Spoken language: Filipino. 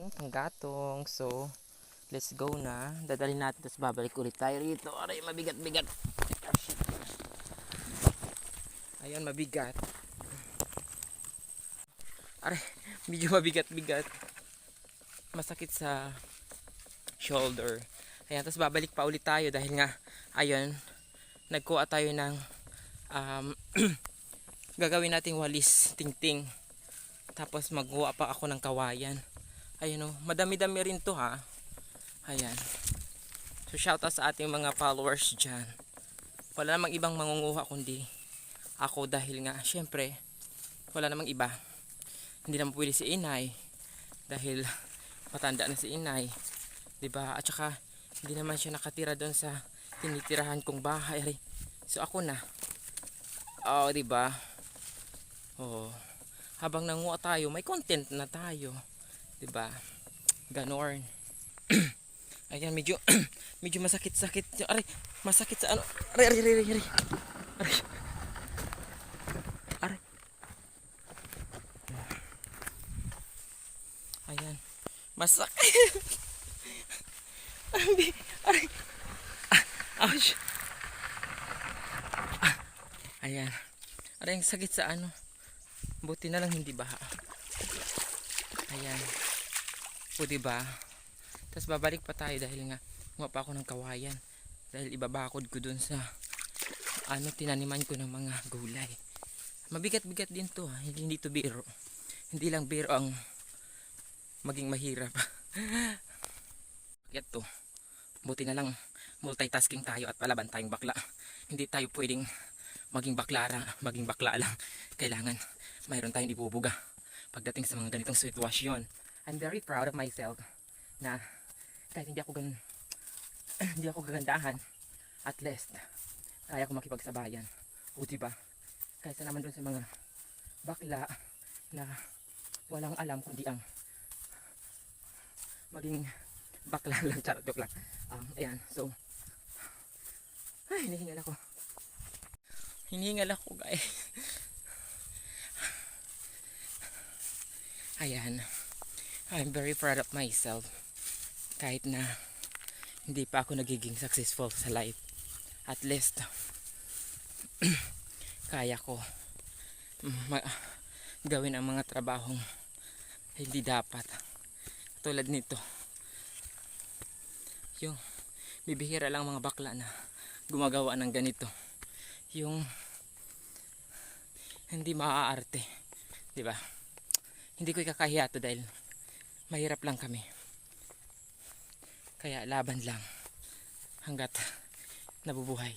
ating panggatong. So, let's go na. Dadalhin natin, tapos babalik ulit tayo rito. Aray, mabigat-bigat. Ayun, mabigat. Aray, medyo mabigat-bigat. Masakit sa shoulder. Ayan, tapos babalik pa ulit tayo dahil nga, ayun, nagkuha tayo ng gagawin nating walis ting-ting. Tapos magkuha pa ako ng kawayan. Ayun o, madami-dami rin to ha. Ayan. So shoutout sa ating mga followers dyan. Wala namang ibang mangunguha kundi ako dahil nga, syempre, wala namang iba. Hindi naman pwede si inay dahil matanda na si inay. Diba? At saka, hindi naman siya nakatira doon sa tinitirahan kong bahay. So ako na. Oh, diba? Oh. Habang nanguha tayo, may content na tayo. Diba? Ganon. Ayan, medyo medyo masakit-sakit. Aray, masakit sa ano. Aray, aray, aray, aray. Aray. Aray. Ayan. Masakit. Aray. Ouch. Ayan. Aray, ang sakit sa ano. Buti na lang hindi baha. Ayan. O diba? Tapos babalik pa tayo dahil nga gumawa pa ako ng kawayan. Dahil ibabakod ko dun sa ano, tinaniman ko ng mga gulay. Mabigat-bigat din to ha. Hindi to biro. Hindi lang biro ang maging mahirap. Bakit to? Buti na lang multitasking tayo at palaban tayong bakla. Hindi tayo pwedeng maging bakla lang. Kailangan mayroon tayong ibubuga pagdating sa mga ganitong sitwasyon. I'm very proud of myself na kahit hindi ako gagandahan, at least kaya ko makipagsabayan. O diba? Kaysa naman dun sa mga bakla na walang alam kundi ang maging bakla lang, charot, joke lang. Ayan, so ay, hinihingal ako guys. Ayan, I'm very proud of myself kahit na hindi pa ako nagiging successful sa life. At least kaya ko gawin ang mga trabahong hindi dapat. Tulad nito, yung bibihira lang mga bakla na gumagawa ng ganito, yung hindi maaarte, di ba? Hindi ko ikakahiya to dahil mahirap lang kami. Kaya laban lang hanggat nabubuhay.